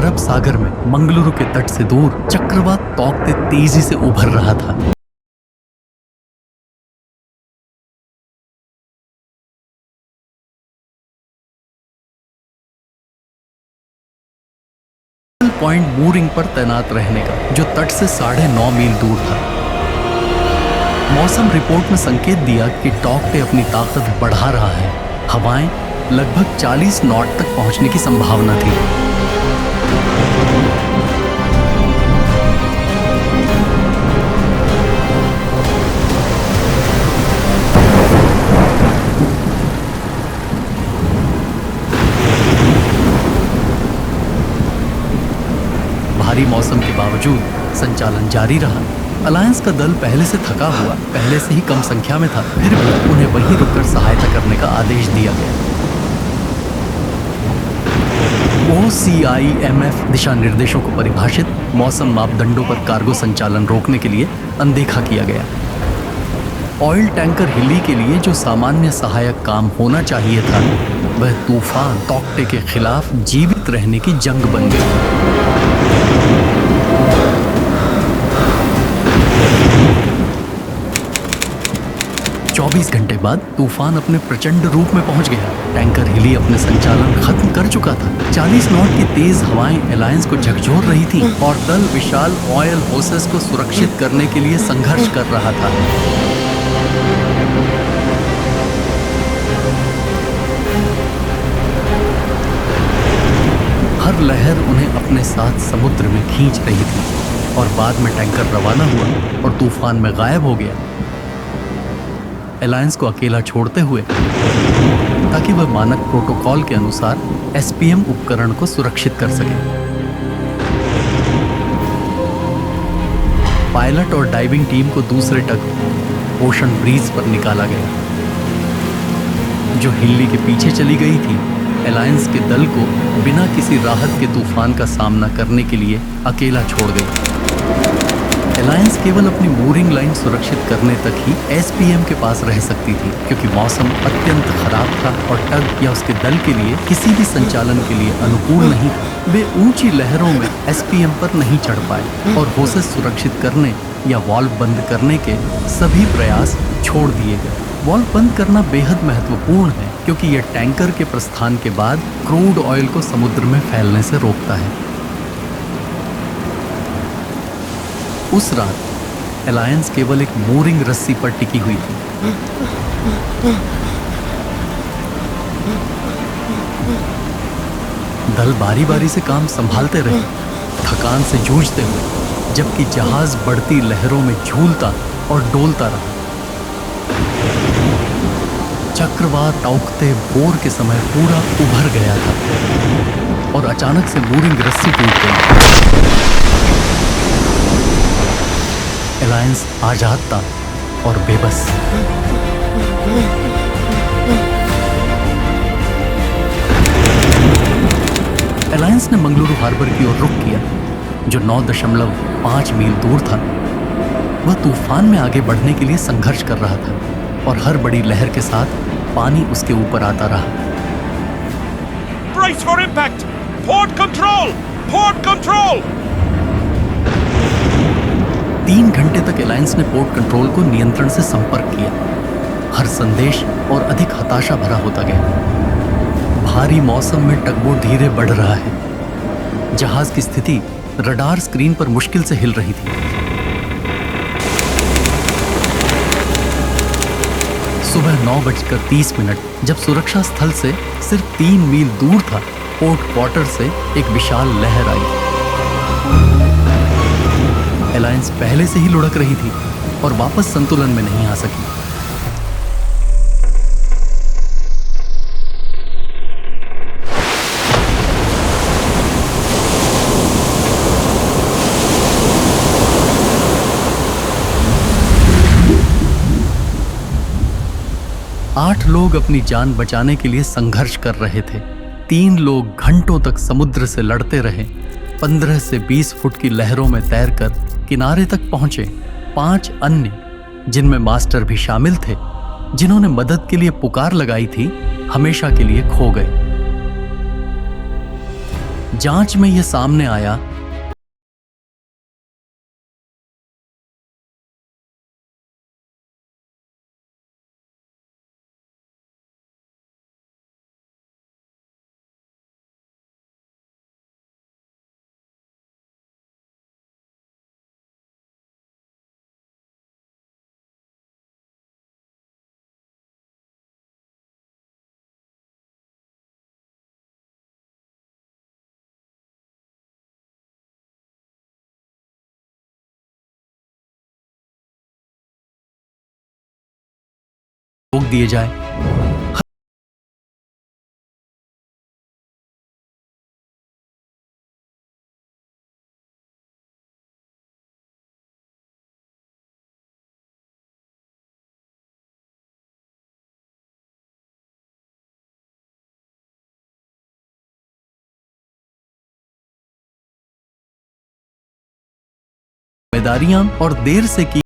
अरब सागर में मंगलुरु के तट से दूर चक्रवात तौकते तेजी से उभर रहा था। पॉइंट मूरिंग पर तैनात रहने का, जो तट से 9.5 मील दूर था। मौसम रिपोर्ट में संकेत दिया कि टॉकटे अपनी ताकत बढ़ा रहा है। हवाएं लगभग 40 नॉट तक पहुंचने की संभावना थी। भारी मौसम के बावजूद संचालन जारी रहा। अलायंस का दल पहले से थका हुआ, पहले से ही कम संख्या में था, फिर भी उन्हें वहीं रुककर सहायता करने का आदेश दिया गया। OCIMF दिशा निर्देशों को परिभाषित मौसम मापदंडों पर कार्गो संचालन रोकने के लिए अनदेखा किया गया। ऑयल टैंकर हिली के लिए जो सामान्य सहायक काम होना चाहिए था, वह तूफान तौकटे के खिलाफ जीवित रहने की जंग बन गई। 24 घंटे बाद तूफान अपने प्रचंड रूप में पहुंच गया। टैंकर हिली अपने संचालन खत्म कर चुका था। 40 नॉट की तेज हवाएं अलायंस को झकझोर रही थी और दल विशाल ऑयल होसेस को सुरक्षित करने के लिए संघर्ष कर रहा था। हर लहर उन्हें अपने साथ समुद्र में खींच रही थी और बाद में टैंकर रवाना हुआ और तूफान में गायब हो गया, अलायंस को अकेला छोड़ते हुए, ताकि वह मानक प्रोटोकॉल के अनुसार SPM उपकरण को सुरक्षित कर सके। पायलट और डाइविंग टीम को दूसरे तट ओशन ब्रीज पर निकाला गया, जो हिल्ली के पीछे चली गई थी। अलायंस के दल को बिना किसी राहत के तूफान का सामना करने के लिए अकेला छोड़ गई। अलायंस केवल अपनी मूरिंग लाइन सुरक्षित करने तक ही SPM के पास रह सकती थी, क्योंकि मौसम अत्यंत खराब था और टग या उसके दल के लिए किसी भी संचालन के लिए अनुकूल नहीं था। वे ऊंची लहरों में SPM पर नहीं चढ़ पाए और होसेस सुरक्षित करने या वाल्व बंद करने के सभी प्रयास छोड़ दिए गए। वाल्व बंद करना बेहद महत्वपूर्ण है, क्योंकि यह टैंकर के प्रस्थान के बाद क्रूड ऑयल को समुद्र में फैलने से रोकता है। उस रात अलायंस केवल एक मूरिंग रस्सी पर टिकी हुई थी। दल बारी बारी से काम संभालते रहे, थकान से जूझते हुए, जबकि जहाज बढ़ती लहरों में झूलता और डोलता रहा। चक्रवात टौकते भोर के समय पूरा उभर गया था और अचानक से मूरिंग रस्सी टूट गई। अलायंस आजाद था और बेबस। अलायंस ने मंगलुरु हार्बर की ओर रुख किया, जो 9.5 मील दूर था। वह तूफान में आगे बढ़ने के लिए संघर्ष कर रहा था और हर बड़ी लहर के साथ पानी उसके ऊपर आता रहा। Brace for impact! Port control! Port control! 3 घंटे तक अलायंस ने पोर्ट कंट्रोल को नियंत्रण से संपर्क किया। हर संदेश और अधिक हताशा भरा होता गया। भारी मौसम में टगबोट धीरे बढ़ रहा है। जहाज की स्थिति रडार स्क्रीन पर मुश्किल से हिल रही थी। सुबह 9:30 जब सुरक्षा स्थल से सिर्फ 3 मील दूर था, पोर्ट क्वार्टर से एक विशाल लहर आई। अलायंस पहले से ही लुढ़क रही थी और वापस संतुलन में नहीं आ सकी। आठ लोग अपनी जान बचाने के लिए संघर्ष कर रहे थे। 3 लोग घंटों तक समुद्र से लड़ते रहे। 15 से 20 फुट की लहरों में तैरकर किनारे तक पहुंचे। 5 अन्य, जिनमें मास्टर भी शामिल थे, जिन्होंने मदद के लिए पुकार लगाई थी, हमेशा के लिए खो गए। जांच में यह सामने आया रोक दिए जाए। जिम्मेदारियां और देर से की